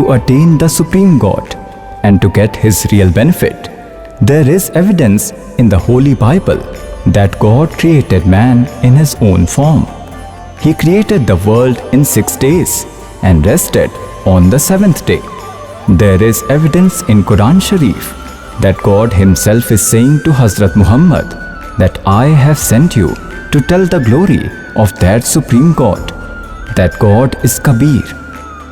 to attain the Supreme God and to get His real benefit. There is evidence in the Holy Bible that God created man in His own form. He created the world in 6 days and rested on the 7th day. There is evidence in Quran Sharif that God Himself is saying to Hazrat Muhammad that I have sent you to tell the glory of that Supreme God. That God is Kabir,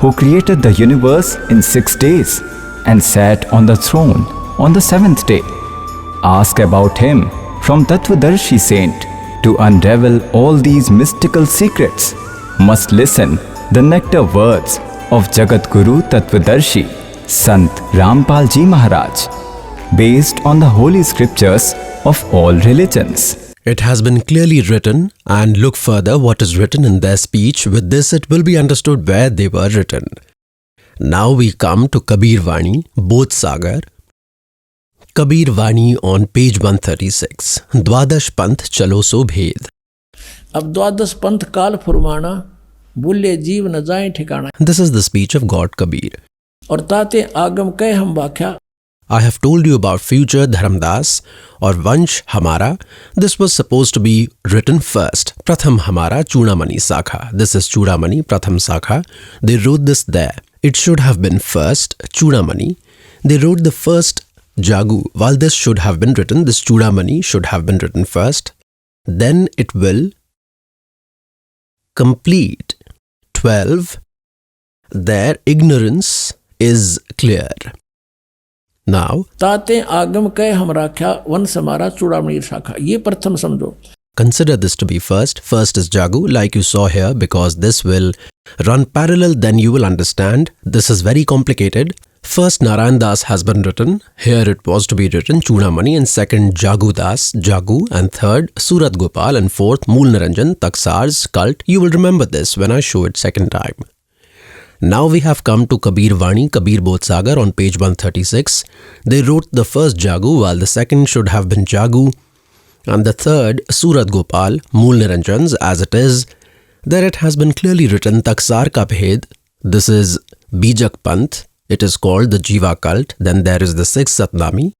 who created the universe in 6 days and sat on the throne on the 7th day. Ask about Him from Tattvadarshi saint to unravel all these mystical secrets. Must listen the nectar words of Jagat Guru Tattvadarshi, Sant Rampal Ji Maharaj, based on the holy scriptures of all religions. It has been clearly written, and look further what is written in their speech. With this it will be understood where they were written. Now we come to Kabir Vani, Bodh Sagar. Kabir Vani on page 136. Dwadash Panth Chalo So Bhed. अब द्वादश पंथ काल फुरमाना, भूले जीव न जाए ठिकाना. This is the speech of God Kabir. और ताते आगम कह हम व्याख्या. I have told you about future Dharamdas or Vansh Hamara. This was supposed to be written first. Pratham Hamara Chudamani Sakha. This is Chudamani Pratham Sakha. They wrote this there. It should have been first Chudamani. They wrote the first Jagu. While this should have been written, this Chudamani should have been written first. Then it will complete 12. Their ignorance is clear. Now, ताते आगम कह हम राख्या वंश हमारा चूड़ामणि शाखा. ये प्रथम समझो. consider this to be first. First is Jagu, like you saw here, because this will run parallel, then you will understand. This is very complicated. First Narayan Das has been written. Here it was to be written Chudamani, and second Jagu Das, Jagu, and third Surat Gopal, and fourth Mool Naranjan, Taksar's cult. You will remember this when I show it second time. Now we have come to Kabir Vani, Kabir Bodh Sagar on page 136. They wrote the first Jagu, while the second should have been Jagu, and the third Surat Gopal, Mool Naranjan's, as it is. There it has been clearly written Taksar Ka Bhed. This is Bijak Panth. It is called the Jiva cult. Then there is the 6th Satnami.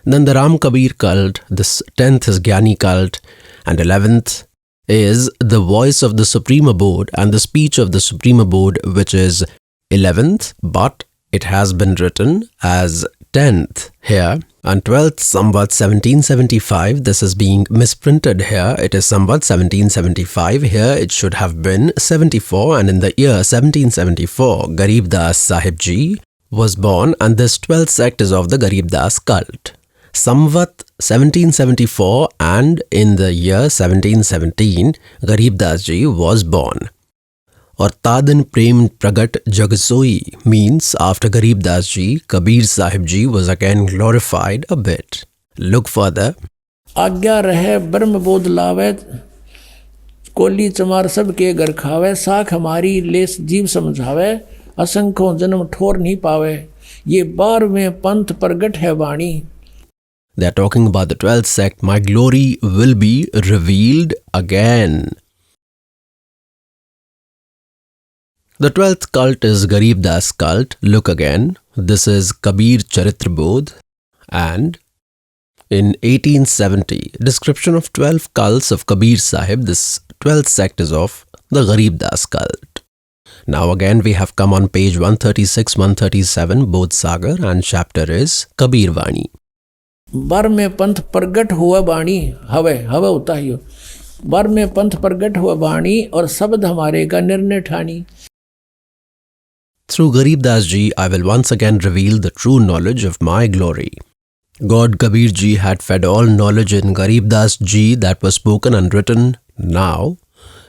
Then the Ram Kabir cult. This 10th is Gyani cult. And 11th is the voice of the Supreme Abode and the speech of the Supreme Abode, which is 11th, but it has been written as 10th here. And 12th, Samvat 1775. This is being misprinted here. It is Samvat 1775. Here it should have been 74. And in the year 1774, Garib Das Sahib Ji was born, and this 12th sect is of the Garib Das cult. Samvat 1774, and in the year 1717, Garib Das Ji was born. Or Tadin Prem Pragat Jagsoi means after Garib Das Ji, Kabir Sahib Ji was again glorified a bit. Look further. आज्ञा रहे ब्रह्म बोध लावे, कोली चमार सब के घर खावे, साख हमारी लेस जीव समझावे, असंख्यों जन्म ठोर नहीं पावे, ये 12वें पंथ प्रगट है वाणी. They are talking about the 12th sect. My glory will be revealed again. The 12th cult is Garib Das cult. Look again. This is Kabir Charitra Bodh. And in 1870, description of 12 cults of Kabir Sahib. This 12th sect is of the Garib Das cult. Now again we have come on page 136, 137, Bodh Sagar, and chapter is Kabir Vani. 12वें पंथ प्रगट हुआ वाणी, हवे होता ही हो. 12वें पंथ प्रगट हुआ वाणी और शब्द हमारे का निर्णय ठानी. Through Garib Das Ji, I will once again reveal the true knowledge of my glory. God Kabir Ji had fed all knowledge in Garib Das Ji that was spoken and written. Now,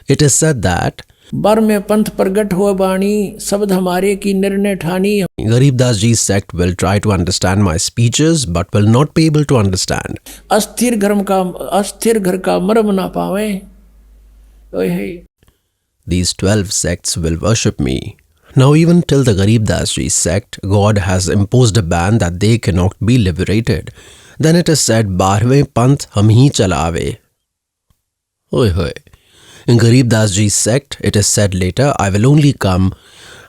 it is said that 12वें पंथ प्रगट हुआ वाणी, शब्द हमारे की निर्णय ठानी. Garib Das Ji's sect will try to understand my speeches but will not be able to understand. अस्थिर घर का मर्म ना पावे. ओए. These 12 sects will worship me. Now even till the Garib Das Ji sect, God has imposed a ban that they cannot be liberated. Then it is said, 12वें पंथ हम ही चलावे. Oi hoi. In Garib Das Ji's sect, it is said later, I will only come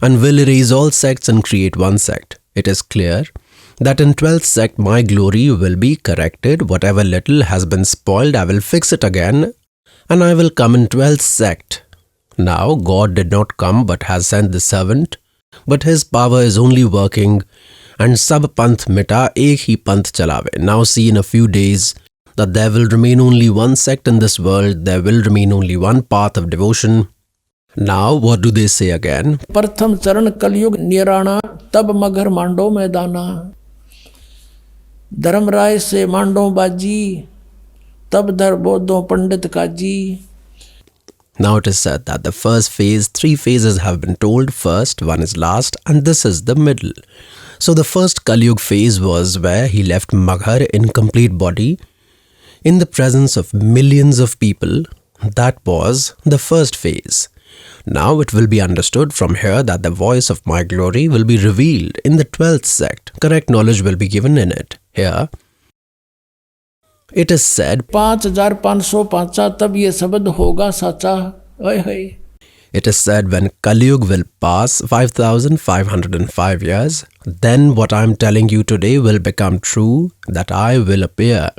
and will erase all sects and create one sect. It is clear that in 12th sect my glory will be corrected. Whatever little has been spoiled, I will fix it again, and I will come in 12th sect. Now God did not come but has sent the servant, but his power is only working, and sab panth mita ek hi panth chalave. Now see in a few days that there will remain only one sect in this world, there will remain only one path of devotion. Now what do they say again? प्रथम चरण कलयुग निराणा, तब मगर मांडो मैदाना। धर्मराय से मांडो बाजी, तब धर बोधो पंडित काजी। Now it is said that the first phase, 3 phases have been told. First, one is last, and this is the middle. So the first Kali Yuga phase was where he left Maghar in complete body in the presence of millions of people. That was the first phase. Now it will be understood from here that the voice of my glory will be revealed in the 12th sect. Correct knowledge will be given in it. Here it is said 5505 तब ये शब्द होगा साचा। ओए होए। It is said when Kali Yuga will pass 5505 years, then what I am telling you today will become true, that I will appear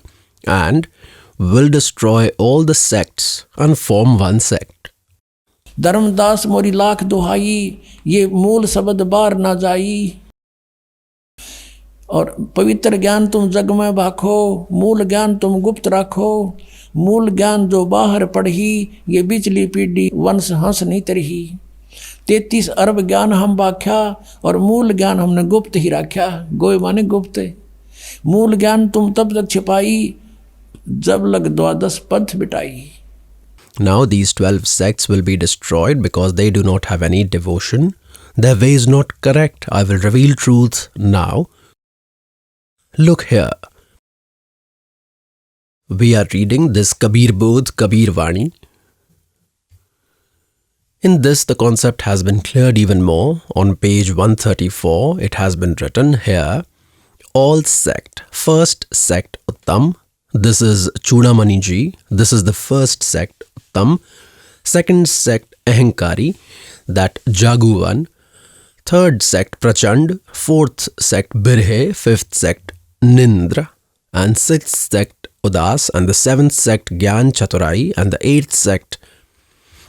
and will destroy all the sects and form one sect. Dharmdas मोरी लाख दुहाई, ये मूल शब्द बार ना जाई। और पवित्र ज्ञान तुम जग में भाखो, मूल ज्ञान तुम गुप्त राखो। मूल ज्ञान जो बाहर पढ़ी, ये बिचली पीढ़ी वंश हंस नहीं तरही। 33 अरब ज्ञान हम बाख्या, और मूल ज्ञान हमने गुप्त ही राख्या। गोय माने गुप्त। मूल ज्ञान तुम तब तक छिपाई, जब लग 12 पंथ बिटाई। Now these 12 sects will be destroyed because they do not have any devotion. Their way is not correct. I will reveal truth now. Look here. We are reading this Kabir Bodh, Kabir Vani. In this, the concept has been cleared even more. On page 134, it has been written here, all sect. First sect, Uttam. This is Chudamani ji. This is the first sect, Uttam. Second sect, Ahankari, that Jaguvan. Third sect, Prachand. Fourth sect, Birhe. Fifth sect, Nindra. And sixth sect, Udas. And the seventh sect, Gyan Chaturai. And the eighth sect,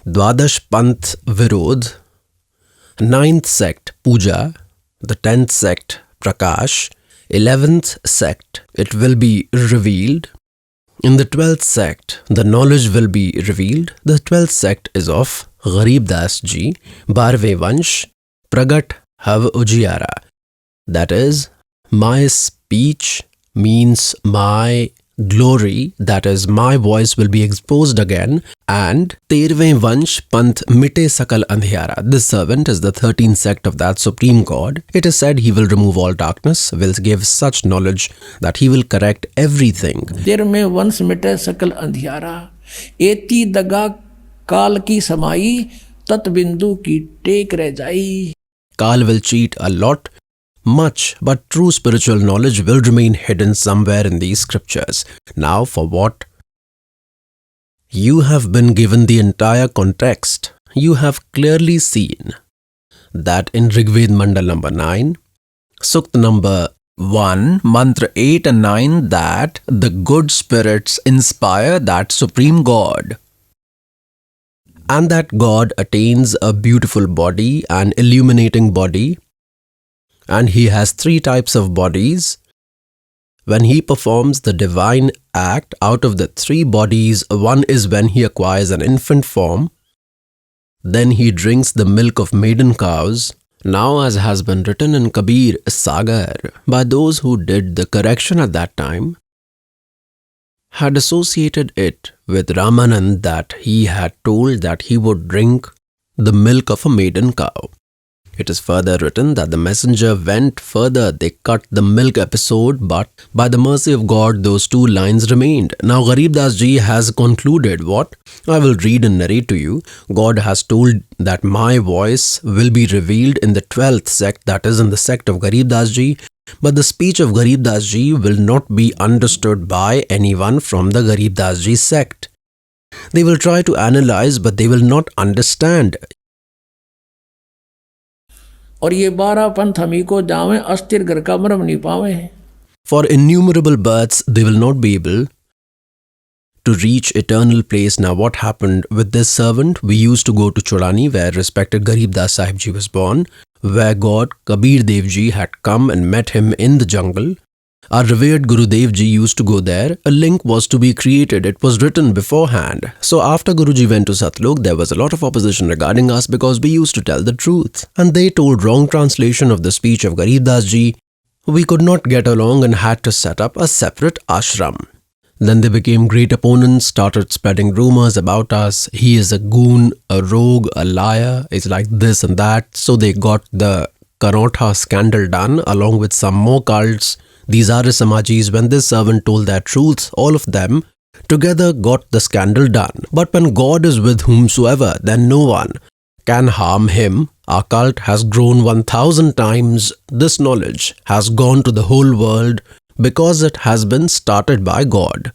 Dwadash Panth Virod. Ninth sect, Puja. The 10th sect, Prakash. 11th sect, it will be revealed. In the 12th sect, the knowledge will be revealed. The 12th sect is of Garib Das Ji, Barve Vansh, Pragat Hav Ujiyara. That is, my speech means my glory, that is, my voice will be exposed again. And Terve Vansh Panth Mite Sakal Andhyara. This servant is the 13th sect of that Supreme God. It is said he will remove all darkness, will give such knowledge that he will correct everything. तेर में वंश मिटे सकल अंधियारा, एती दगा काल की समाई, तत् बिंदु की टेक रह जाई। Kal will cheat a lot, much, but true spiritual knowledge will remain hidden somewhere in these scriptures. Now for what? You have been given the entire context. You have clearly seen that in Rigved Mandal number 9, Sukt number 1, Mantra 8 and 9, that the good spirits inspire that Supreme God. And that God attains a beautiful body, an illuminating body. And he has 3 types of bodies. When he performs the divine act, out of the 3 bodies, one is when he acquires an infant form. Then he drinks the milk of maiden cows. Now, as has been written in Kabir Sagar, by those who did the correction at that time, had associated it with Ramanand that he had told that he would drink the milk of a maiden cow. It is further written that the messenger went further. They cut the milk episode, but by the mercy of God, those 2 lines remained. Now, Garib Das Ji has concluded what? I will read and narrate to you. God has told that my voice will be revealed in the 12th sect, that is in the sect of Garib Das Ji. But the speech of Garib Das Ji will not be understood by anyone from the Garib Das Ji sect. They will try to analyze, but they will not understand. और ये 12 पंथ हमी को जावे, अस्थिर घर का मरम नहीं पावे। For innumerable births, they will not be able to reach eternal place. Now, what happened with this servant? We used to go to Chorani, where respected Garib Das Sahib Ji was born, where God Kabir Dev Ji had come and met him in the jungle. Our revered Guru Dev Ji used to go there. A link was to be created. It was written beforehand. So after Guruji went to Satlok, there was a lot of opposition regarding us because we used to tell the truth. And they told wrong translation of the speech of Garib Das Ji. We could not get along and had to set up a separate ashram. Then they became great opponents, started spreading rumors about us. He is a goon, a rogue, a liar. It's like this and that. So they got the Karotha scandal done along with some more cults. These Arya Samajis, when this servant told their truths, all of them together got the scandal done. But when God is with whomsoever, then no one can harm him. Our cult has grown 1000 times. This knowledge has gone to the whole world because it has been started by God.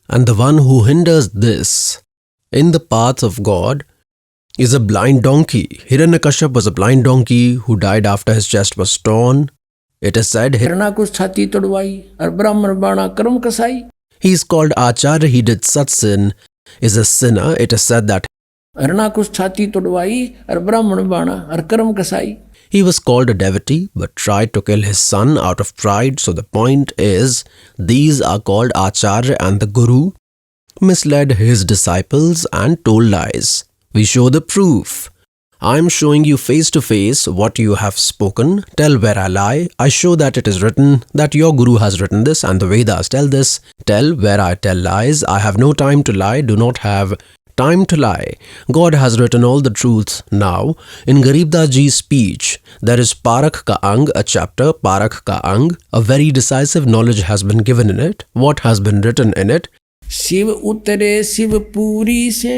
And the one who hinders this in the path of God is a blind donkey. Hiranyakashipu was a blind donkey who died after his chest was torn. It is said हिरण्याकुश छाती तोड़वाई और ब्राह्मण बाणा कर्म कसाई. he is called Acharya. He did such sin, is a sinner. It is said that हिरण्याकुश छाती तोड़वाई और ब्राह्मण बाणा और कर्म कसाई. he was called a devotee but tried to kill his son out of pride. So the point is, these are called Acharya, and the Guru misled his disciples and told lies. We show the proof. I am showing you face to face what you have spoken. Tell where I lie. I show that it is written, that your Guru has written this and the Vedas tell this. Tell where I tell lies. I have no time to lie, do not have time to lie. God has written all the truths. Now, in Garib Das Ji's speech, there is Parakh Ka Ang, a chapter, Parakh Ka Ang. A very decisive knowledge has been given in it. What has been written in it? Shiv उतरे शिवपुरी से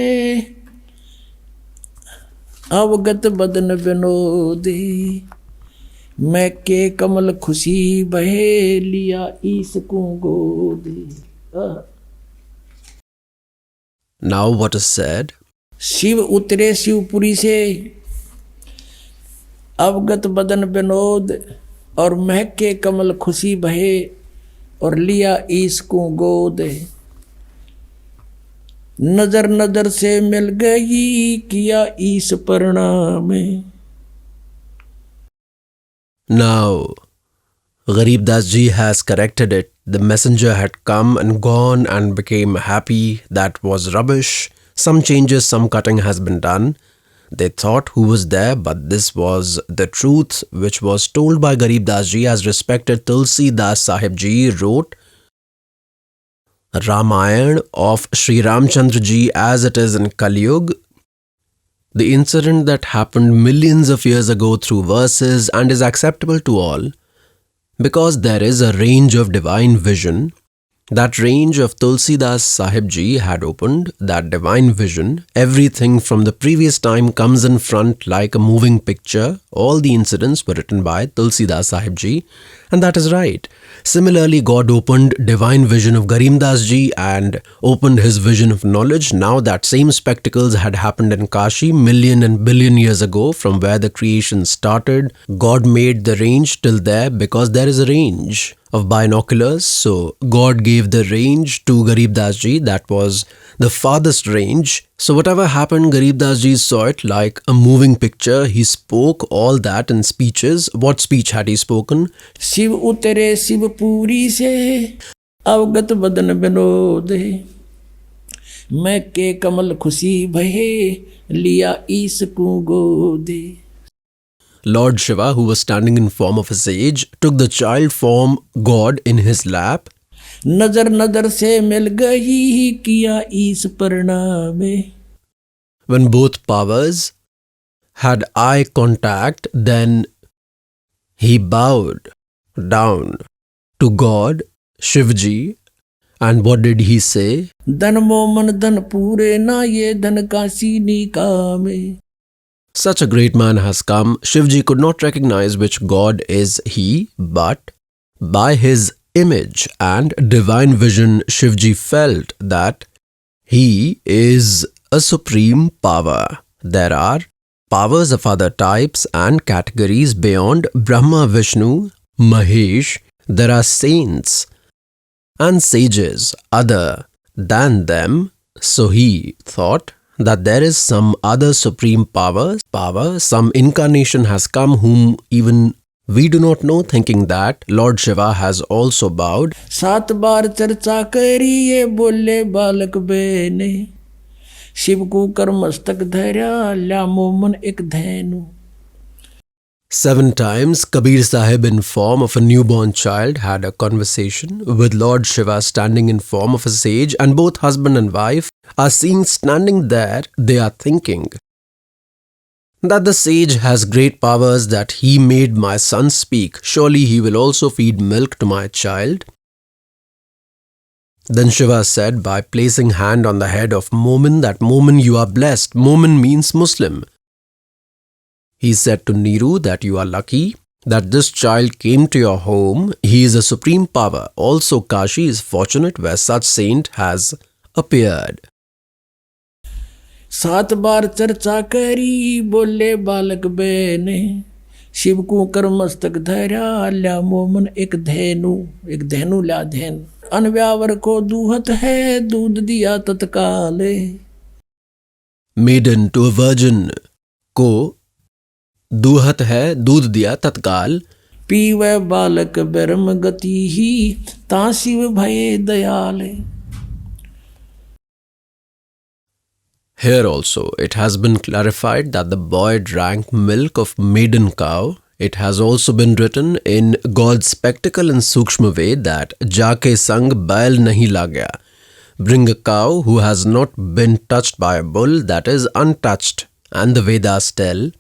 अवगत बदन विनोदे, मैं के कमल खुशी बहे लिया ईस को गोदे. Now what is said? Shiv उतरे शिवपुरी से अवगत बदन विनोद, और महके कमल खुशी बहे और लिया ईस को गोद. नजर नजर से मिल गई किया ईस प्रणाम. Now, Garib Das Ji has corrected it. The messenger had come and gone and became happy. That was rubbish. Some changes, some cutting has been done. They thought who was there, but this was the truth which was told by Garib Das Ji, as respected Tulsi Das Sahib Ji wrote Ramayana of Sri Ramchandra Ji as it is in Kali Yuga. The incident that happened millions of years ago through verses and is acceptable to all because there is a range of divine vision. That range of Tulsi Das Sahib Ji had opened, that divine vision. Everything from the previous time comes in front like a moving picture. All the incidents were written by Tulsi Das Sahib Ji, and that is right. Similarly, God opened divine vision of Garib Das Ji and opened his vision of knowledge. Now that same spectacles had happened in Kashi million and billion years ago, from where the creation started. God made the range till there because there is a range of binoculars. So God gave the range to Garib Das Ji. That was the farthest range. So whatever happened, Garib Das Ji saw it like a moving picture. He spoke all that in speeches. What speech had he spoken? Shiv उतरे शिवपुरी से अवगत बदन विनोदे, मैं के कमल खुशी बहे लिया ईस को गोदे. Lord Shiva, who was standing in form of a sage, took the child form God in his lap. नजर नजर से मिल गई किया ईस प्रणाम. When both powers had eye contact, then he bowed down to God, Shivji, and what did he say? धन मोमन धन पूरे ना ये धन Kashi निकामे. Such a great man has come. Shivji could not recognize which God is he, but by his image and divine vision, Shivji felt that he is a supreme power. There are powers of other types and categories beyond Brahma, Vishnu, Mahesh, there are saints and sages other than them. So he thought that there is some other supreme power, some incarnation has come whom even we do not know, thinking that Lord Shiva has also bowed. 7 बार चर्चा करी ये बोले बालक बेने शिव को कर मस्तक धैर्या ल्या मोमन एक धैनु 7 times Kabir Sahib in form of a newborn child had a conversation with Lord Shiva standing in form of a sage, and both husband and wife are seen standing there. They are thinking that the sage has great powers, that he made my son speak. Surely he will also feed milk to my child. Then Shiva said by placing hand on the head of Momin that Momin, you are blessed. Momin means Muslim. He said to Niru that you are lucky that this child came to your home. He is a supreme power. Also Kashi is fortunate where such saint has appeared. 7 बार चर्चा करी बोले बालक बेने शिव को कर मस्तक धैर्या ल्या मोमन एक धेनु ल्या धैन अनव्यावर को दूहत है दूध दिया तत्काले. Maiden to a virgin को दूहत है दूध दिया तत्काल. पीवे बालक ब्रह्म गति ही ता शिव भये दयाले. Here also it has been clarified that the boy drank milk of maiden cow. It has also been written in God's spectacle and Sukshma Ved that Jaake sang bail nahi lagya. Bring a cow who has not been touched by a bull, that is untouched. And the Vedas tell,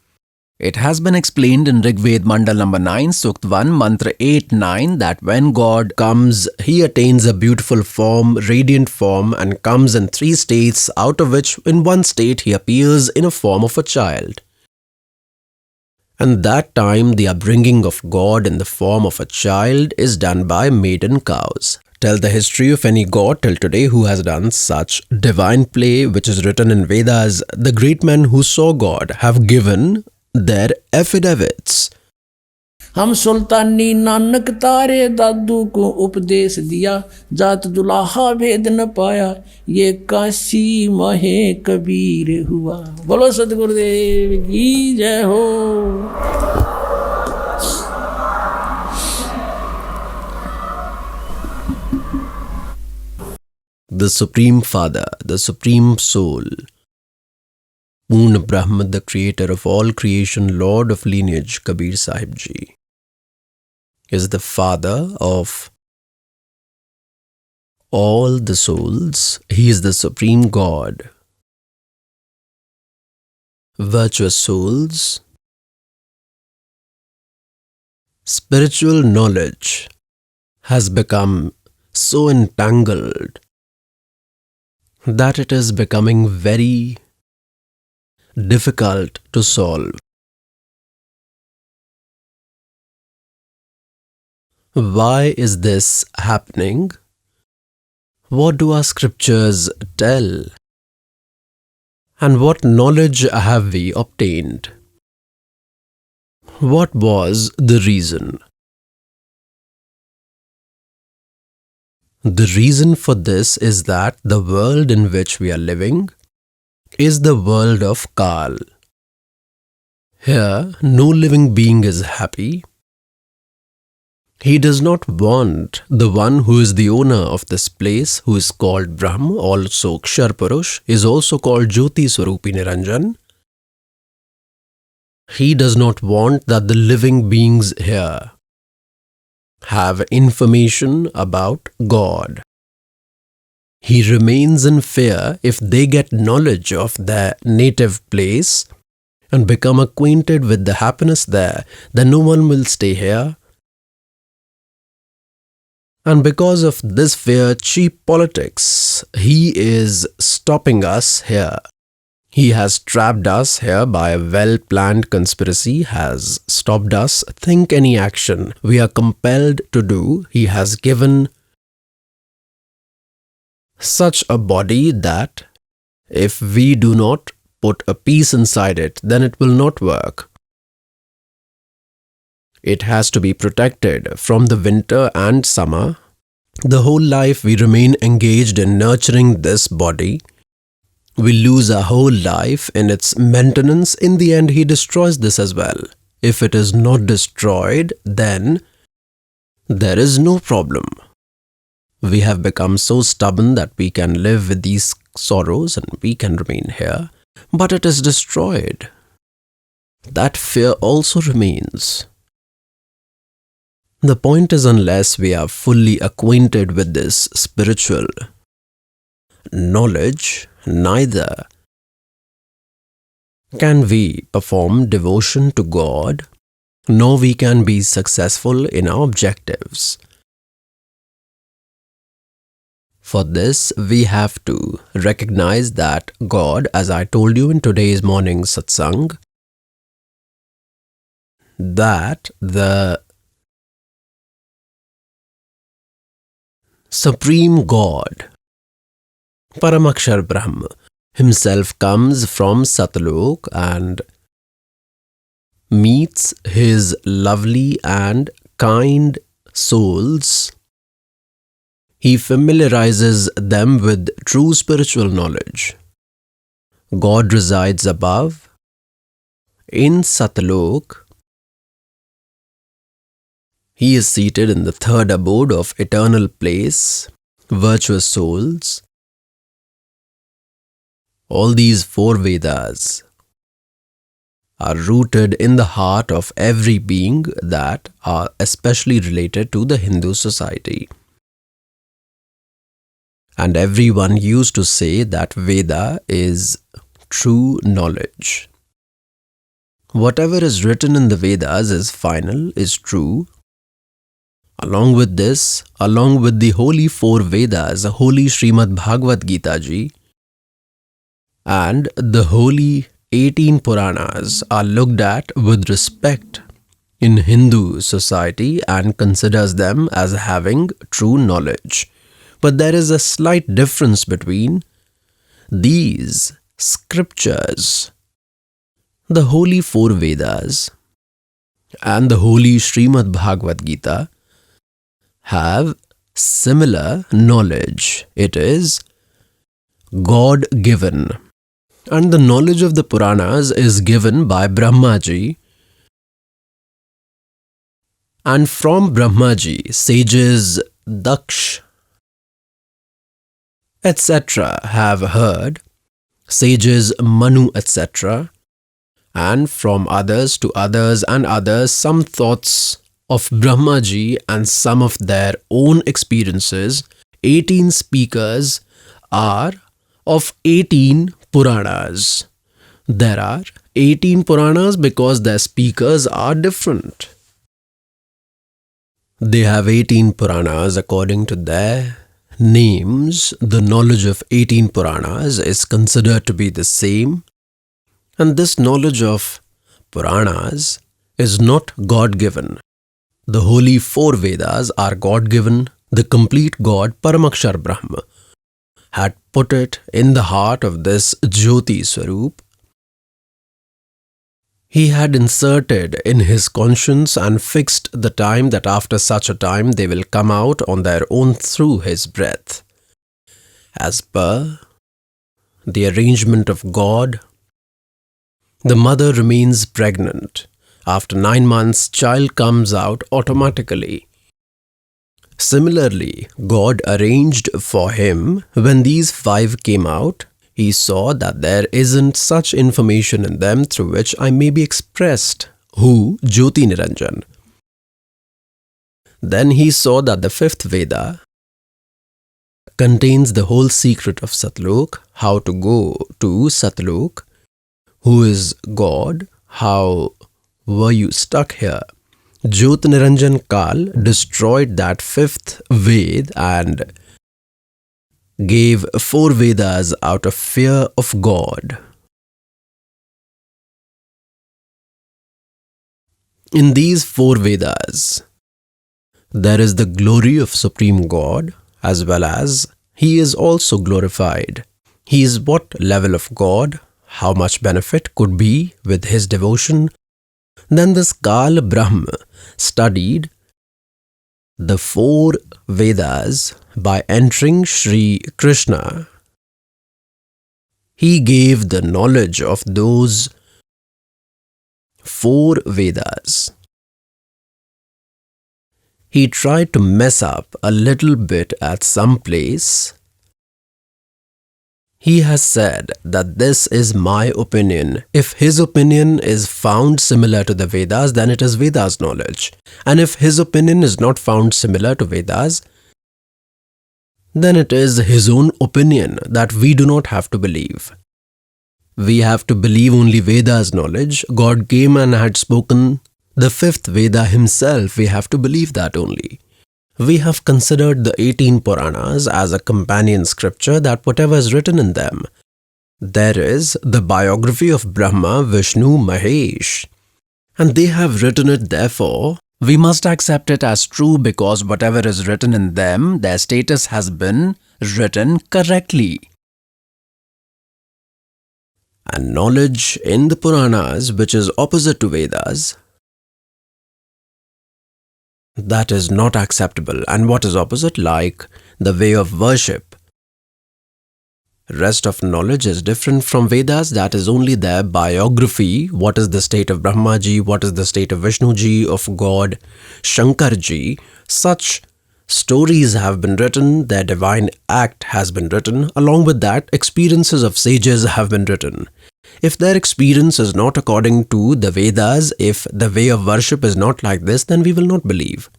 it has been explained in Rig Ved Mandal number 9, Sukt 1, Mantra 8-9 that when God comes, he attains a beautiful form, radiant form, and comes in 3 states, out of which in one state he appears in a form of a child. And that time the upbringing of God in the form of a child is done by maiden cows. Tell the history of any god till today who has done such divine play which is written in Vedas. The great men who saw God have given their affidavits. हम सुल्तानी नानक तारे दादू को उपदेश दिया जात दुलाहा भेद न पाया ये काशी महे कबीर हुआ. बोलो सतगुरुदेव की जय हो. The Supreme Father, the Supreme Soul, Poorna Brahma, the creator of all creation, Lord of lineage, Kabir Sahib Ji, is the father of all the souls. He is the Supreme God. Virtuous souls, spiritual knowledge has become so entangled that it is becoming very difficult to solve. Why is this happening? What do our scriptures tell? And what knowledge have we obtained? What was the reason? The reason for this is that the world in which we are living is the world of Kal. Here, no living being is happy. He does not want the one who is the owner of this place, who is called Brahm, also Kshar Purush, is also called Jyoti Swarupi Niranjan. He does not want that the living beings here have information about God. He remains in fear if they get knowledge of their native place and become acquainted with the happiness there, then no one will stay here. And because of this fear, cheap politics, he is stopping us here. He has trapped us here by a well-planned conspiracy, has stopped us think any action we are compelled to do. He has given such a body that if we do not put a piece inside it, then it will not work. It has to be protected from the winter and summer. The whole life we remain engaged in nurturing this body. We lose our whole life in its maintenance. In the end, he destroys this as well. If it is not destroyed, then there is no problem. We have become so stubborn that we can live with these sorrows and we can remain here. But it is destroyed. That fear also remains. The point is, unless we are fully acquainted with this spiritual knowledge, neither can we perform devotion to God, nor we can be successful in our objectives. For this, we have to recognize that God, as I told you in today's morning satsang, that the Supreme God, Paramakshar Brahma, himself comes from Satlok and meets his lovely and kind souls. He familiarizes them with true spiritual knowledge. God resides above, in Satlok. He is seated in the third abode of eternal place, virtuous souls. All these four Vedas are rooted in the heart of every being that are especially related to the Hindu society. And everyone used to say that Veda is true knowledge. Whatever is written in the Vedas is final, is true. Along with this, along with the holy four Vedas, holy Srimad Bhagavad Gita ji, and the holy 18 Puranas are looked at with respect in Hindu society and considers them as having true knowledge. But there is a slight difference between these scriptures, the holy four Vedas and the holy Srimad Bhagavad Gita have similar knowledge. It is God-given. And the knowledge of the Puranas is given by Brahmaji. And from Brahmaji, sages Daksh, etc. have heard, sages Manu, etc. And from others to others and others, some thoughts of Brahmaji and some of their own experiences. 18 speakers are of 18 Puranas. There are 18 Puranas because their speakers are different. They have 18 Puranas according to their names. The knowledge of 18 Puranas is considered to be the same. And this knowledge of Puranas is not God-given. The holy four Vedas are God-given. The complete God, Paramakshar Brahma, had put it in the heart of this Jyoti Swarup. He had inserted in his conscience and fixed the time that after such a time they will come out on their own through his breath. As per the arrangement of God, the mother remains pregnant. After 9 months, child comes out automatically. Similarly, God arranged for him when these 5 came out. He saw that there isn't such information in them through which I may be expressed. Who? Jyoti Niranjan. Then he saw that the 5th Veda contains the whole secret of Satlok, how to go to Satlok, who is God, how were you stuck here. Jyoti Niranjan Kal destroyed that 5th Ved and gave 4 Vedas out of fear of God. In these 4 Vedas, there is the glory of Supreme God as well as He is also glorified. He is what level of God, how much benefit could be with his devotion, then this Kal Brahm studied the 4 Vedas by entering Sri Krishna. He gave the knowledge of those 4 Vedas. He tried to mess up a little bit at some place. He has said that this is my opinion. If his opinion is found similar to the Vedas, then it is Vedas knowledge. And if his opinion is not found similar to Vedas, then it is his own opinion that we do not have to believe. We have to believe only Vedas knowledge. God came and had spoken the 5th Veda himself. We have to believe that only. We have considered the 18 Puranas as a companion scripture, that whatever is written in them, there is the biography of Brahma, Vishnu, Mahesh. And they have written it, therefore, we must accept it as true, because whatever is written in them, their status has been written correctly. And knowledge in the Puranas, which is opposite to Vedas, that is not acceptable. And what is opposite? Like the way of worship. Rest of knowledge is different from Vedas. That is only their biography. What is the state of Brahma ji? What is the state of Vishnu ji, of God Shankar ji? Such stories have been written. Their divine act has been written. Along with that, experiences of sages have been written. If their experience is not according to the Vedas, if the way of worship is not like this, then we will not believe.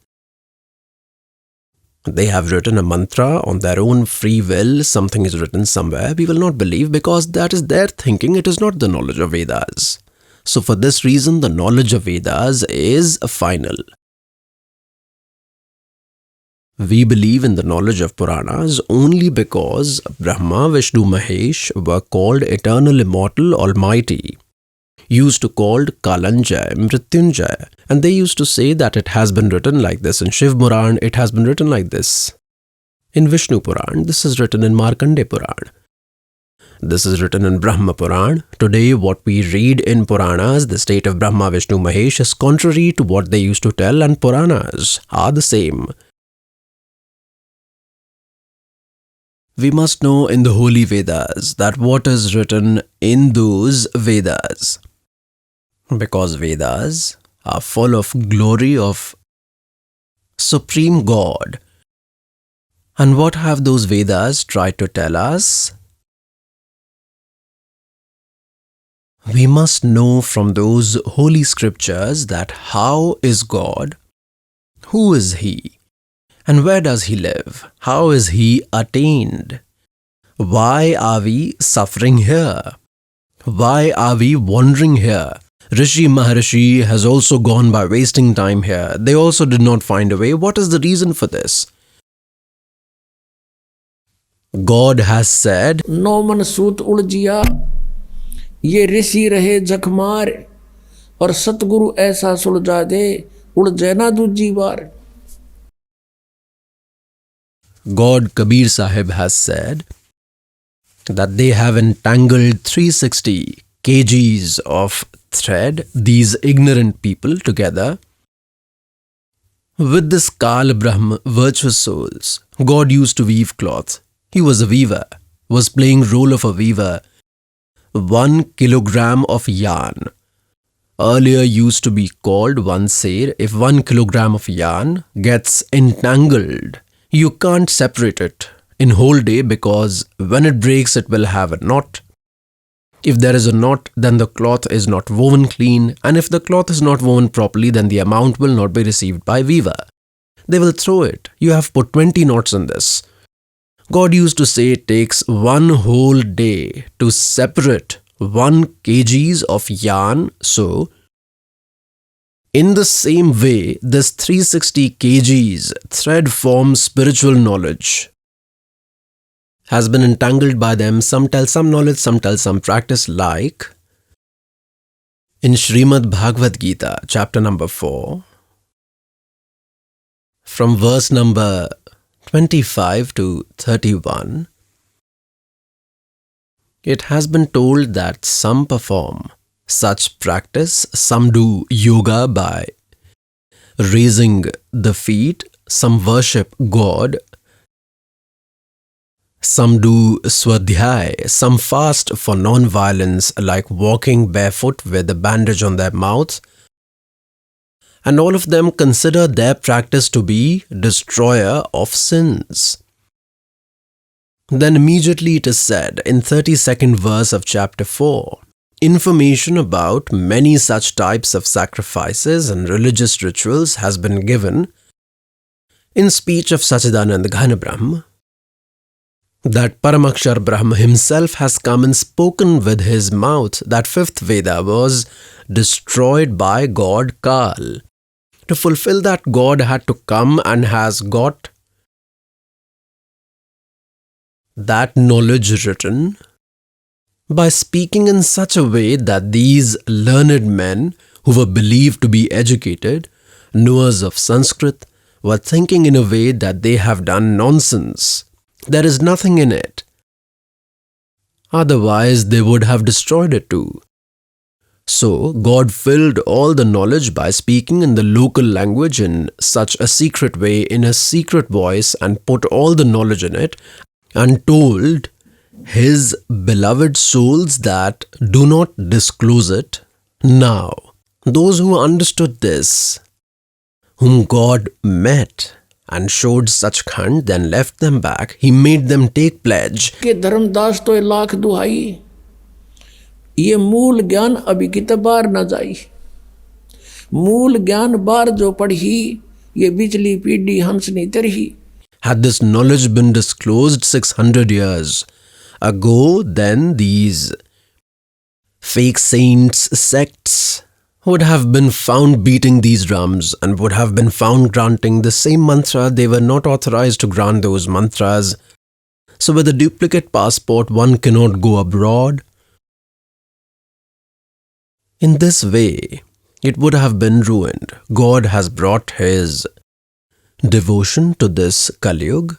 They have written a mantra on their own free will. Something is written somewhere. We will not believe, because that is their thinking. It is not the knowledge of Vedas. So for this reason, the knowledge of Vedas is final. We believe in the knowledge of Puranas only because Brahma, Vishnu, Mahesh were called eternal, immortal, almighty. Used to called Kalanjay, Mrityunjay. And they used to say that it has been written like this. In Shiv Puran, it has been written like this. In Vishnu Puran, this is written in Markandeya Puran. This is written in Brahma Puran. Today, what we read in Puranas, the state of Brahma, Vishnu, Mahesh, is contrary to what they used to tell, and Puranas are the same. We must know in the holy Vedas that what is written in those Vedas. Because Vedas are full of glory of Supreme God. And what have those Vedas tried to tell us? We must know from those holy scriptures that how is God, who is He, and where does He live? How is He attained? Why are we suffering here? Why are we wandering here? Rishi Maharishi has also gone by wasting time here. They also did not find a way. What is the reason for this? God has said, "No man सूत उलझिया, ये ऋषि रहे जखमार, और सतगुरु ऐसा सुलझा दे, उलझे ना दूजी बार." God Kabir Sahib has said that they have entangled 360 kgs of thread, these ignorant people together, with this Kal Brahm, virtuous souls. God used to weave cloth. He was a weaver, was playing role of a weaver. 1 kilogram of yarn earlier used to be called 1 seir. If 1 kilogram of yarn gets entangled, you can't separate it in whole day, because when it breaks, it will have a knot. If there is a knot, then the cloth is not woven clean, and if the cloth is not woven properly, then the amount will not be received by weaver. They will throw it. You have put 20 knots in this. God used to say it takes 1 whole day to separate 1 kgs of yarn. So, in the same way, this 360 kgs thread form spiritual knowledge has been entangled by them. Some tell some knowledge, some tell some practice, like in Srimad Bhagavad Gita, chapter number 4, from verse number 25 to 31, It has been told that some perform such practice, some do yoga by raising the feet, some worship God, some do swadhyay, some fast for non-violence like walking barefoot with a bandage on their mouth, and all of them consider their practice to be destroyer of sins. Then immediately it is said in 32nd verse of chapter 4, information about many such types of sacrifices and religious rituals has been given in speech of Sachidanand Ghana Brahm, that Paramakshar Brahma himself has come and spoken with his mouth that fifth Veda was destroyed by God Kal. To fulfill that, God had to come and has got that knowledge written by speaking in such a way that these learned men who were believed to be educated, knowers of Sanskrit, were thinking in a way that they have done nonsense. There is nothing in it. Otherwise, they would have destroyed it too. So, God filled all the knowledge by speaking in the local language in such a secret way, in a secret voice, and put all the knowledge in it, and told His beloved souls that do not disclose it. Now, those who understood this, whom God met and showed Sachkhand, then left them back, He made them take pledge. कि धर्मदास तो लाख दुहाई, ये मूल ज्ञान अभी की बार न जाई। मूल ज्ञान बार जो पढ़ी, ये बिचली पीढ़ी हंस नहीं तरही। Had this knowledge been disclosed 600 years ago, then these fake saints sects would have been found beating these drums and would have been found granting the same mantra. They were not authorized to grant those mantras. So with a duplicate passport, one cannot go abroad. In this way, it would have been ruined. God has brought His devotion to this Kali Yuga.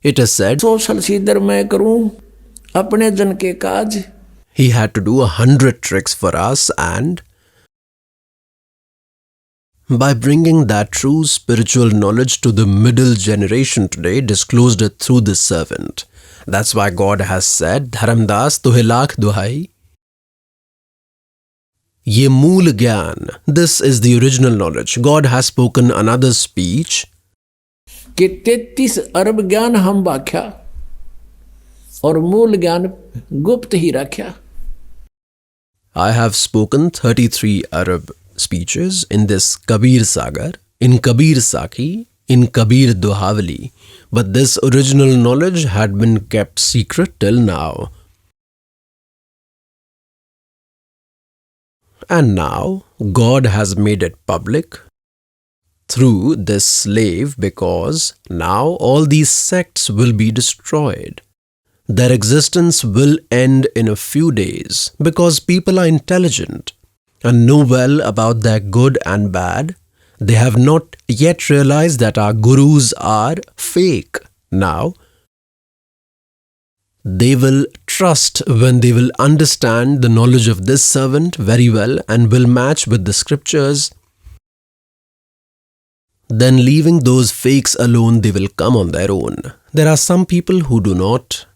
It is said, social सीधर मैं करूं अपने जन के काज। He had to do 100 tricks for us, and by bringing that true spiritual knowledge to the middle generation today, disclosed it through this servant. That's why God has said, Dharamdas tuhe lakh duhai. Ye mool gyan. This is the original knowledge. God has spoken another speech. कि 33 अरब ज्ञान हम व्याख्या और मूल ज्ञान गुप्त ही रख्या। I have spoken 33 Arab speeches in this Kabir Sagar, in Kabir Sakhi, in Kabir Dohavali, but this original knowledge had been kept secret till now. And now God has made it public through this slave, because now all these sects will be destroyed. Their existence will end in a few days, because people are intelligent and know well about their good and bad. They have not yet realized that our gurus are fake. Now, they will trust when they will understand the knowledge of this servant very well and will match with the scriptures. Then, leaving those fakes alone, they will come on their own. There are some people who do not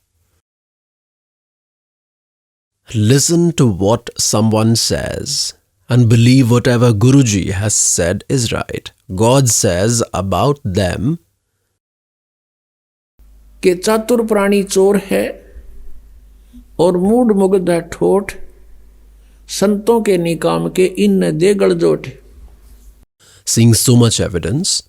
listen to what someone says and believe whatever Guruji has said is right. God says about them कि चातुर प्राणी चोर है और mood मुग्ध है ठोठ, संतों के निकाम के इन दे गलजोट। seeing so much evidence.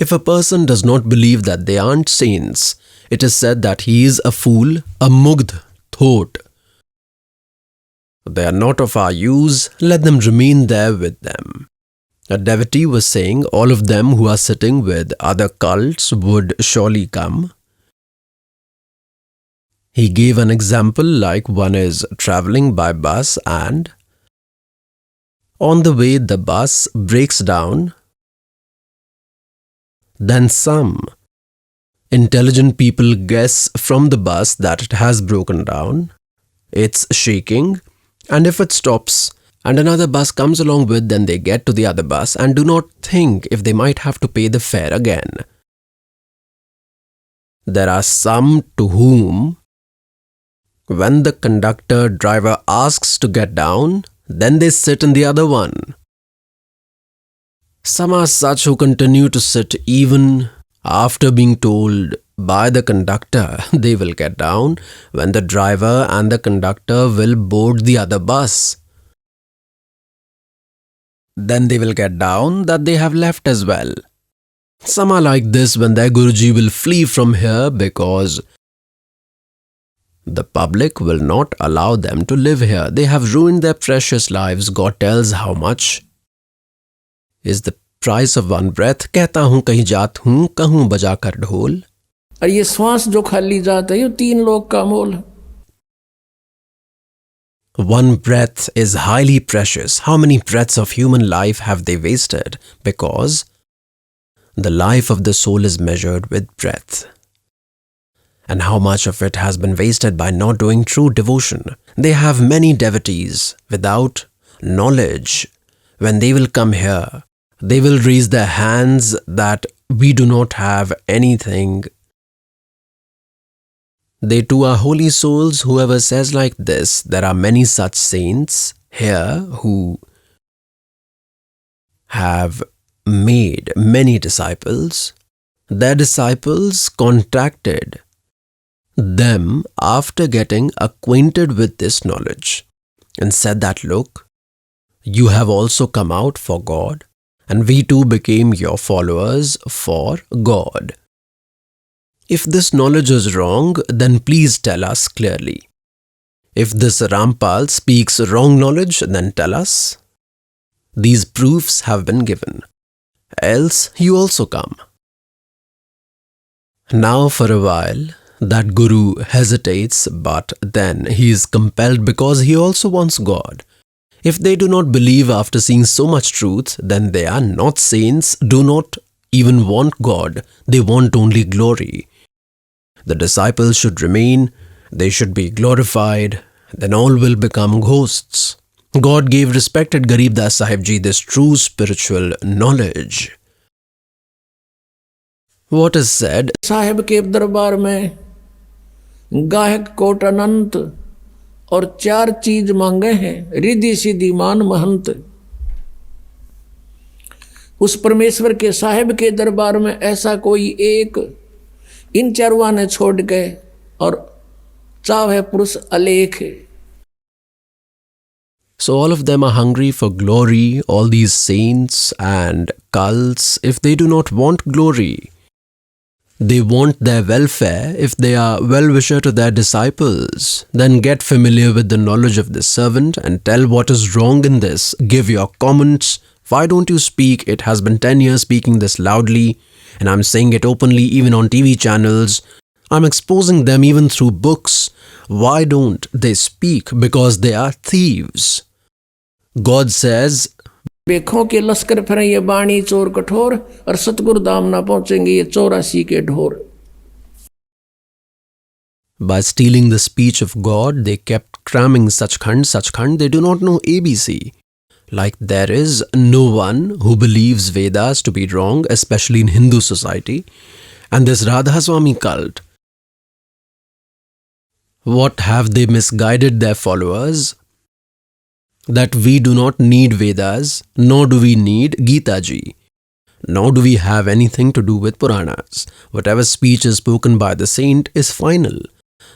If a person does not believe that they aren't saints, it is said that he is a fool, a mugdh, thought. They are not of our use, let them remain there with them. A devotee was saying all of them who are sitting with other cults would surely come. He gave an example like one is travelling by bus and on the way the bus breaks down. Then some Intelligent people guess from the bus that it has broken down, it's shaking, and if it stops and another bus comes along with, then they get to the other bus and do not think if they might have to pay the fare again. There are some to whom, when the conductor driver asks to get down, then they sit in the other one. Some are such who continue to sit even after being told by the conductor they will get down when the driver and the conductor will board the other bus. Then they will get down that they have left as well. Some are like this when their Guruji will flee from here because the public will not allow them to live here. They have ruined their precious lives. God tells how much is the price of one breath. कहता हूँ कहीं जात हूँ कहूँ बजाकर ढोल. और ये श्वास जो खाली जाता है ये 3 लोग का मोल. One breath is highly precious. How many breaths of human life have they wasted? Because the life of the soul is measured with breath. And how much of it has been wasted by not doing true devotion? They have many devotees without knowledge. When they will come here, they will raise their hands that we do not have anything. They too are holy souls. Whoever says like this, there are many such saints here who have made many disciples. Their disciples contacted them after getting acquainted with this knowledge and said that, look, you have also come out for God and we too became your followers for God. If this knowledge is wrong, then please tell us clearly. If this Rampal speaks wrong knowledge, then tell us. These proofs have been given. Else you also come. Now for a while, that Guru hesitates, but then he is compelled because he also wants God. If they do not believe after seeing so much truth, then they are not saints, do not even want God. They want only glory. The disciples should remain, they should be glorified, then all will become ghosts. God gave respected Garib Das Sahib Ji this true spiritual knowledge. What is said? साहेब के दरबार में गाहक coat अनंत और 4 चीज मांगे हैं, रिद्धि सिद्धि मान महंत. उस परमेश्वर के साहेब के दरबार में ऐसा कोई एक इन 4 ने छोड़ के और चाहे पुरुष Alekh. So all of them are hungry for glory, all these saints and cults. If they do not want glory, they want their welfare. If they are well-wisher to their disciples, then get familiar with the knowledge of this servant and tell what is wrong in this. Give your comments. Why don't you speak? It has been 10 years speaking this loudly, and I'm saying it openly even on TV channels. I'm exposing them even through books. Why don't they speak? Because they are thieves. God says, बेखों के लश्कर फिरें ये बाणी चोर कठोर और सतगुरु धाम ना पहुंचेंगे ये 84 के ढोर. by stealing the speech of God, they kept cramming Sachkhand. They do not know ABC. Like there is no one who believes Vedas to be wrong, especially in Hindu society. And this Radhaswami cult, what have they misguided their followers? That we do not need Vedas, nor do we need Gita ji, nor do we have anything to do with Puranas. Whatever speech is spoken by the saint is final.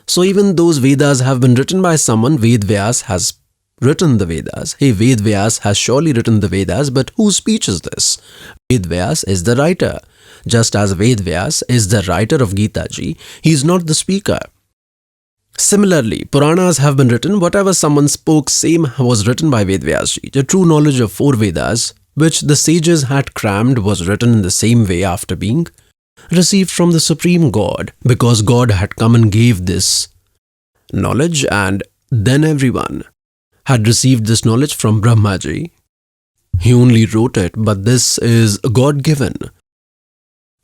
So even those Vedas have been written by someone, Ved Vyas has written the Vedas. Hey, Ved Vyas has surely written the Vedas, but whose speech is this? Ved Vyas is the writer. Just as Ved Vyas is the writer of Gita ji, he is not the speaker. Similarly, Puranas have been written. Whatever someone spoke, same was written by Ved Vyas ji. The true knowledge of 4 Vedas, which the sages had crammed, was written in the same way after being received from the Supreme God, because God had come and gave this knowledge, and then everyone had received this knowledge from Brahmaji. He only wrote it, but this is God-given.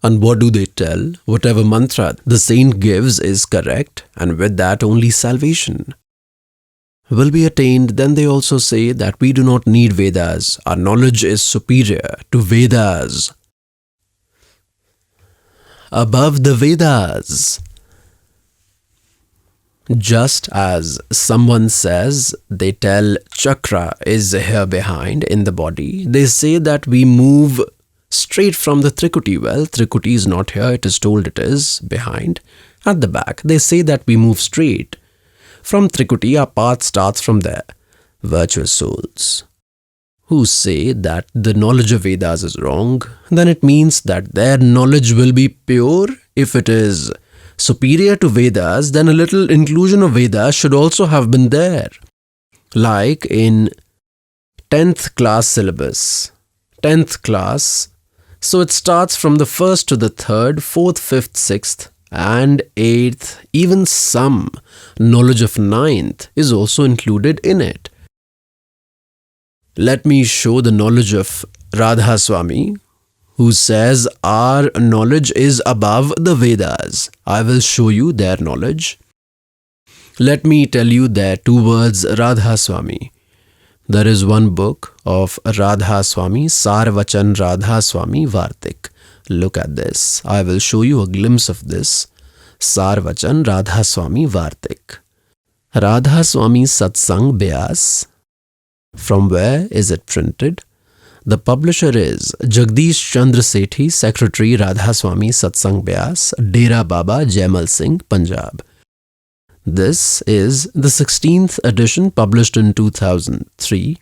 And what do they tell? Whatever mantra the saint gives is correct, and with that only salvation will be attained. Then they also say that we do not need Vedas. Our knowledge is superior to Vedas. Above the Vedas. Just as someone says, they tell chakra is here behind in the body. They say that we move straight from the Trikuti. Well, Trikuti is not here. It is told it is behind at the back. They say that we move straight from Trikuti. Our path starts from there. Virtuous souls who say that the knowledge of Vedas is wrong, then it means that their knowledge will be pure. If it is superior to Vedas, then a little inclusion of Vedas should also have been there. Like in 10th class syllabus. 10th class. So it starts from the 1st to the 3rd, 4th, 5th, 6th and 8th. Even some knowledge of 9th is also included in it. Let me show the knowledge of Radha Swami, who says our knowledge is above the Vedas. I will show you their knowledge. Let me tell you their two words, Radha Swami. There is one book of Radha Swami, Sarvachan Radha Swami Vartik. Look at this. I will show you a glimpse of this. Sarvachan Radha Swami Vartik. Radha Swami Satsang Beas. From where is it printed? The publisher is Jagdish Chandra Sethi, Secretary Radha Swami Satsang Beas, Dera Baba, Jaimal Singh, Punjab. This is the 16th edition published in 2003.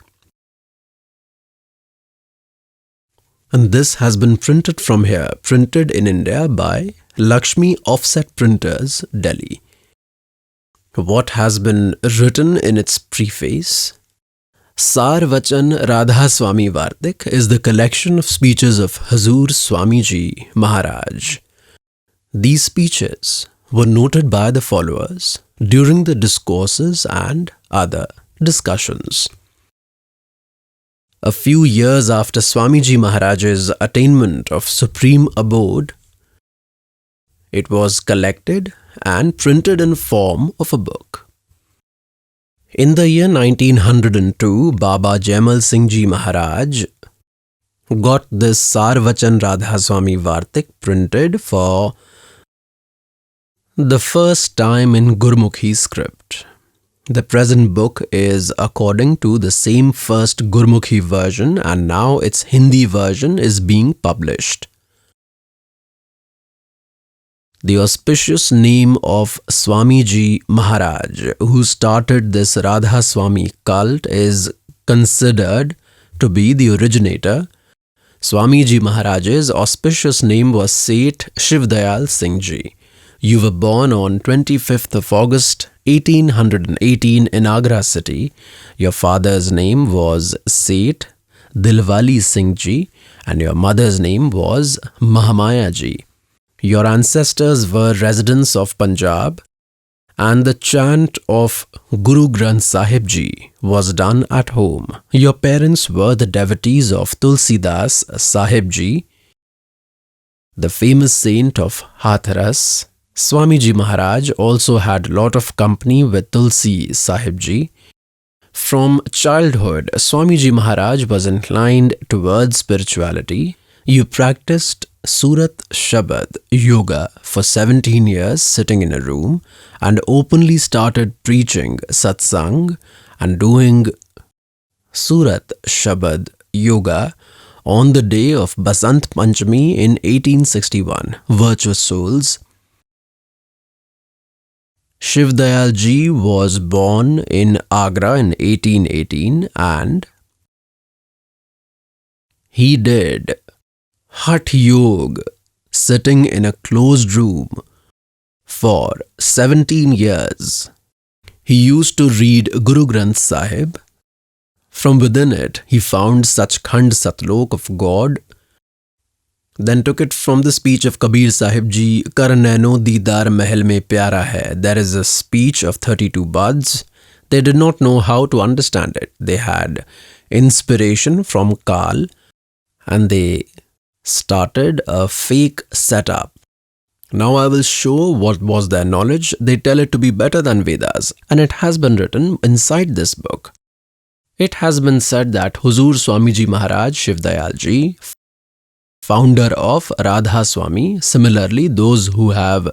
And this has been printed from here, printed in India by Lakshmi Offset Printers, Delhi. What has been written in its preface? Sarvachan Radha Swami Vartik is the collection of speeches of Hazur Swamiji Maharaj. These speeches were noted by the followers during the discourses and other discussions. A few years after Swamiji Maharaj's attainment of supreme abode, it was collected and printed in form of a book. In the year 1902, Baba Jaimal Singh Ji Maharaj got this Sarvachan Radha Swami Vartik printed for the first time in Gurmukhi script. The present book is according to the same first Gurmukhi version, and now its Hindi version is being published. The auspicious name of Swamiji Maharaj, who started this Radha Swami cult, is considered to be the originator. Swamiji Maharaj's auspicious name was Seth Shivdayal Singh Ji. You were born on 25th of August 1818 in Agra city. Your father's name was Seth Dilwali Singh Ji and your mother's name was Mahamaya Ji. Your ancestors were residents of Punjab, and the chant of Guru Granth Sahib Ji was done at home. Your parents were the devotees of Tulsidas Sahib Ji, the famous saint of Hathras. Swamiji Maharaj also had a lot of company with Tulsi Sahib Ji. From childhood, Swamiji Maharaj was inclined towards spirituality. You practiced Surat Shabad Yoga for 17 years sitting in a room and openly started preaching satsang and doing Surat Shabad Yoga on the day of Basant Panchami in 1861. Virtuous souls. Shivdayal Ji was born in Agra in 1818 and he did Hatha Yoga sitting in a closed room for 17 years. He used to read Guru Granth Sahib. From within it, he found Sachkhand Satlok of God, then took it from the speech of Kabir Sahib Ji, Kar Naino Deedar Mahal Mein Pyara Hai. There is a speech of 32 buds. They did not know how to understand it. They had inspiration from Kal and they started a fake setup. Now I will show what was their knowledge. They tell it to be better than Vedas, and it has been written inside this book. It has been said that Huzur Swamiji Maharaj Shivdayal Ji, founder of Radha Swami, similarly those who have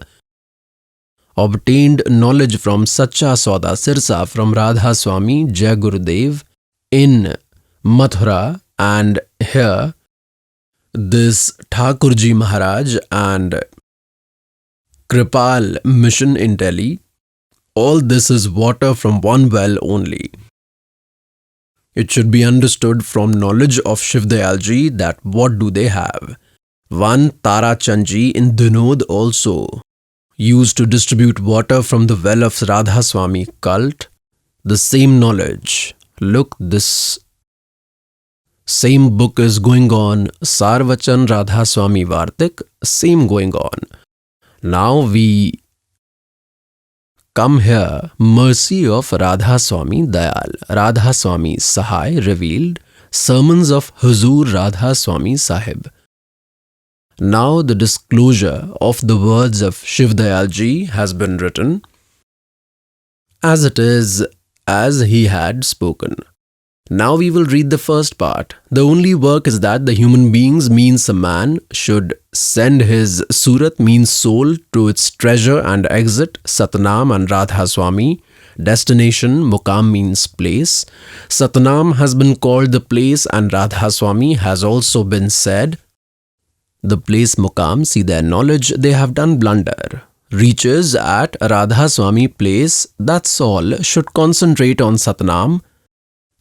obtained knowledge from Sacha Sauda Sirsa from Radha Swami Jai Gurudev in Mathura, and here this Thakurji Maharaj and Kripal mission in Delhi, all this is water from one well only. It should be understood from knowledge of Shivdayal Ji that what do they have. One Tara Chand Ji in Dinod also used to distribute water from the well of Radha Swami cult. The same knowledge. Look, this same book is going on. Sarvachan Radha Swami Vartik, same going on. Now we come here, mercy of Radha Swami Dayal. Radha Swami Sahai revealed sermons of Huzur Radha Swami Sahib. Now the disclosure of the words of Shivdayal Ji has been written as it is, as he had spoken. Now we will read the first part. The only work is that the human beings means a man should send his Surat means soul to its treasure and exit Satnam and Radha Swami. Destination Mukam means place. Satnam has been called the place and Radha Swami has also been said the place Mukam. See their knowledge, they have done blunder. Reaches at Radha Swami place, that's all, should concentrate on Satnam.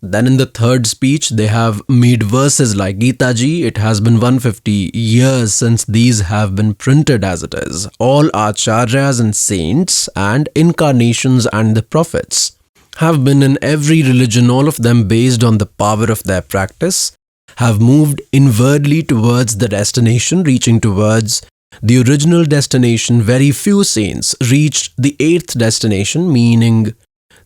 Then in the third speech, they have made verses like Gita Ji. It has been 150 years since these have been printed as it is. All acharyas and saints and incarnations and the prophets have been in every religion, all of them based on the power of their practice, have moved inwardly towards the destination, reaching towards the original destination. Very few saints reached the 8th destination, meaning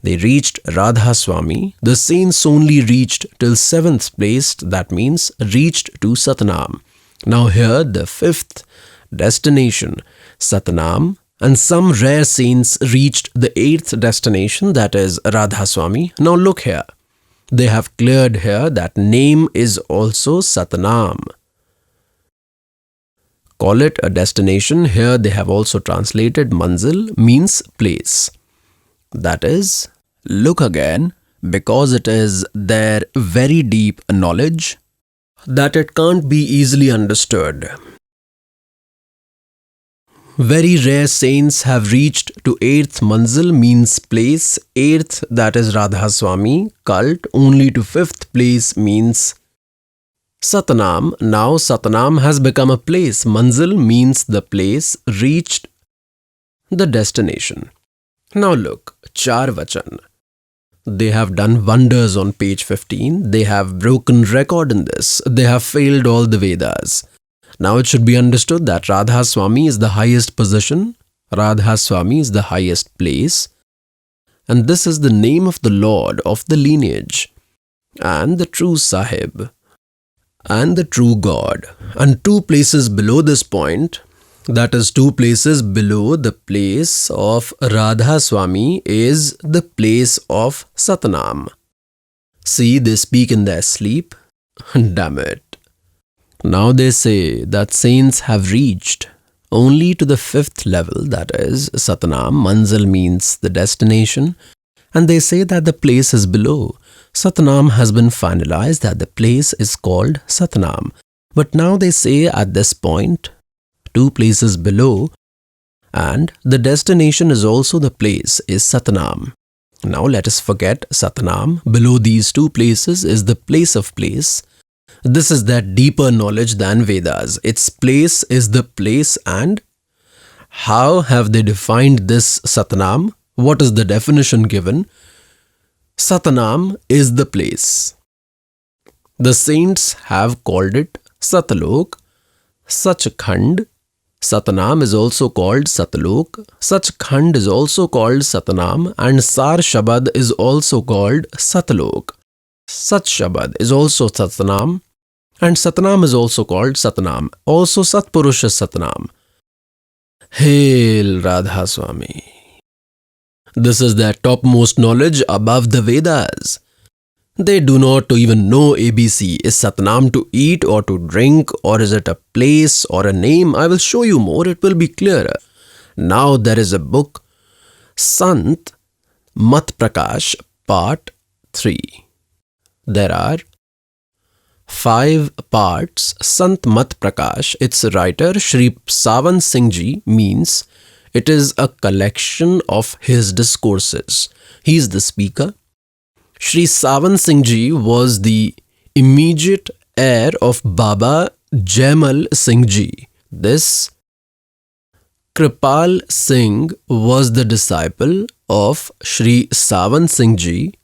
they reached Radha Swami. The saints only reached till 7th place, that means reached to Satnam. Now here the 5th destination, Satnam, and some rare saints reached the 8th destination, that is Radha Swami. Now look here, they have cleared here that name is also Satnam. Call it a destination. Here they have also translated Manzil means place. That is, look again, because it is their very deep knowledge that it can't be easily understood. Very rare saints have reached to 8th Manzil means place, 8th that is Radha Swami cult, only to 5th place means Satnam. Now Satnam has become a place. Manzil means the place, reached the destination. Now look, Char Vachan. They have done wonders on page 15. They have broken record in this. They have failed all the Vedas. Now it should be understood that Radha Swami is the highest position. Radha Swami is the highest place. And this is the name of the Lord of the lineage and the true Sahib and the true God. And 2 places below this point, that is 2 places below the place of Radha Swami, is the place of Satnam. See, they speak in their sleep. Damn it. Now they say that saints have reached only to the 5th level, that is Satnam. Manzil means the destination. And they say that the place is below. Satnam has been finalized, that the place is called Satnam. But now they say at this point, 2 places below, and the destination is also the place, is Satnam. Now let us forget Satnam. Below these 2 places is the place of place. This is that deeper knowledge than Vedas. Its place is the place, and how have they defined this Satnam? What is the definition given? Satnam is the place. The saints have called it Satlok, Sachkhand. Satnam is also called Satlok, Sachkhand is also called Satnam, and Sar Shabad is also called Satlok. Sach Shabad is also Satnam, And Satnam is also called Satnam, also Satpurusha Satnam. Hail Radha Swami. This is their topmost knowledge above the Vedas. They do not even know ABC. Is Satnam to eat or to drink, or is it a place or a name? I will show you more, it will be clearer. Now there is a book, Sant Mat Prakash, Part 3. There are 5 parts. Sant Mat Prakash, its writer Shri Savan Singh Ji means it is a collection of his discourses. He is the speaker. Shri Savan Singh Ji was the immediate heir of Baba Jaimal Singh Ji. This Kripal Singh was the disciple of Shri Savan Singh Ji,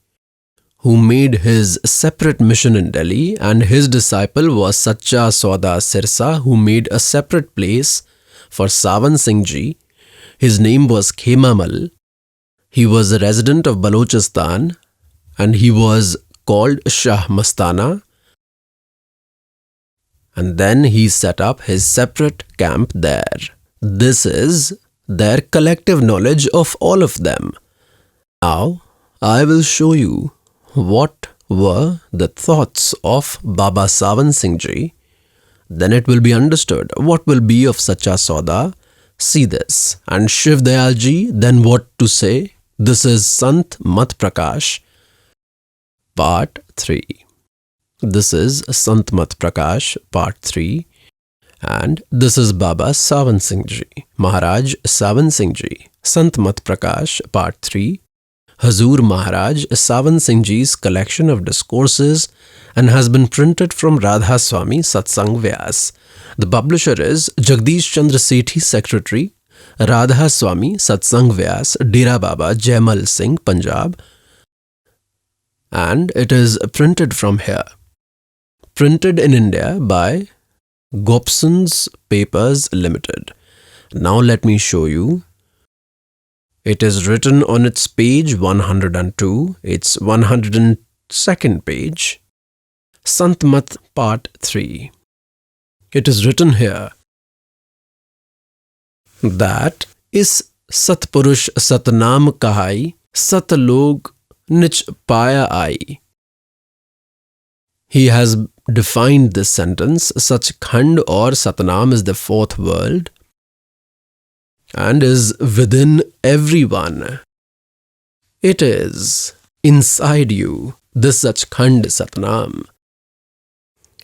who made his separate mission in Delhi, and his disciple was Sacha Sauda Sirsa, who made a separate place for Savan Singh Ji. His name was Khemamal. He was a resident of Balochistan and he was called Shah Mastana. And then he set up his separate camp there. This is their collective knowledge of all of them. Now, I will show you what were the thoughts of Baba Savan Singh Ji. Then it will be understood what will be of Sacha Sauda. See this. And Shiv Dayal Ji, then what to say? This is Sant Mat Prakash, Part 3. This is Sant Mat Prakash, Part 3. And this is Baba Savan Singh Ji, Maharaj Savan Singh Ji, Sant Mat Prakash, Part 3. Hazur Maharaj Savan Singh Ji's collection of discourses and has been printed from Radha Swami Satsang Vyas. The publisher is Jagdish Chandra Sethi, Secretary, Radha Swami Satsang Vyas, Dera Baba Jaimal Singh, Punjab. And it is printed from here. Printed in India by Gobson's Papers Limited. Now let me show you. It is written on its page 102. It's 102nd page. Sant Mat Part 3. It is written here that is Satpurush Satnam Kahai Sat Log Nich Paya Ai. He has defined this sentence. Such Khand or Satnam is the 4th world and is within everyone. It is inside you, this Sachkhand Satnam.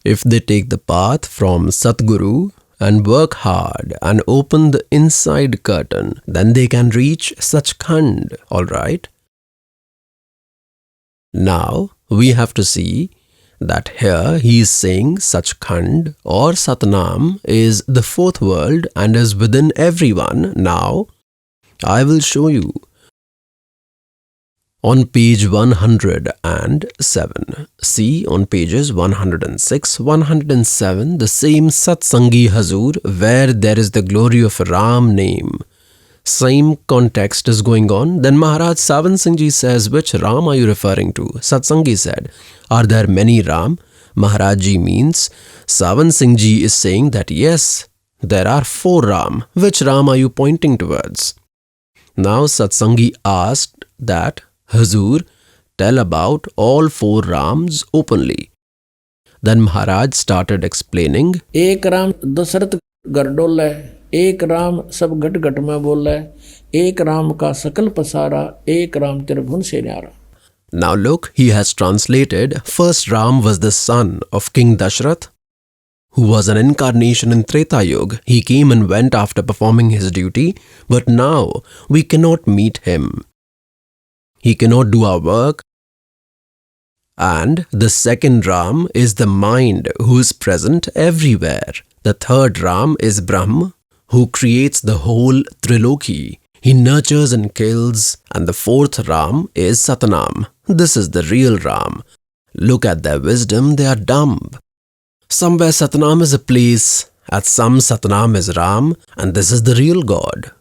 If they take the path from Satguru and work hard and open the inside curtain, then they can reach Sachkhand, alright? Now, we have to see that here he is saying Sachkhand or Satnam is the 4th world and is within everyone. Now, I will show you. On page 107, see on pages 106, 107, the same Satsangi Hazur where there is the glory of Ram name. Same context is going on. Then Maharaj Savan Singh Ji says, which Ram are you referring to? Satsangi said, are there many Ram? Maharaj Ji means, Savan Singh Ji is saying that yes, there are 4 Ram. Which Ram are you pointing towards? Now Satsangi asked that, Hazur, tell about all 4 Rams openly. Then Maharaj started explaining. एक राम दशरथ घर डोल है, एक राम सब घट घट में बोल है, एक राम का सकल पसारा, एक राम त्रिभुवन से न्यारा. Now look, he has translated, first Ram was the son of King Dashrath, who was an incarnation in Treta Yuga. He came and went after performing his duty, but now we cannot meet him. He cannot do our work. And the second Ram is the mind who is present everywhere. The third Ram is Brahma, who creates the whole Triloki. He nurtures and kills. And the fourth Ram is Satnam. This is the real Ram. Look at their wisdom, they are dumb. Somewhere Satnam is a place, at some Satnam is Ram, and this is the real God.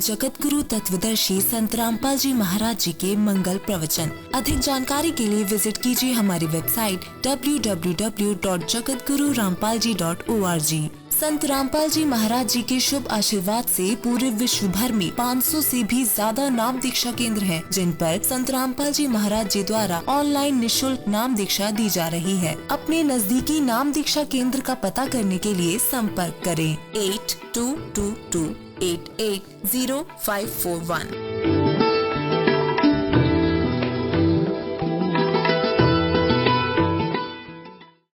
Jagat Guru तत्वदर्शी संत रामपाल जी महाराज जी के मंगल प्रवचन। अधिक जानकारी के लिए visit कीजिए हमारी website www.jagatgururampalji.org। संत रामपाल जी महाराज जी के शुभ आशीर्वाद से पूरे विश्व भर में 500 से भी ज्यादा नाम दीक्षा केंद्र हैं, जिन पर संत रामपाल जी महाराज जी द्वारा ऑनलाइन निशुल्क नाम दीक्षा दी जा रही है। अपने नजदीकी नाम दीक्षा केंद्र का पता करने के लिए संपर्क करें 8222880541।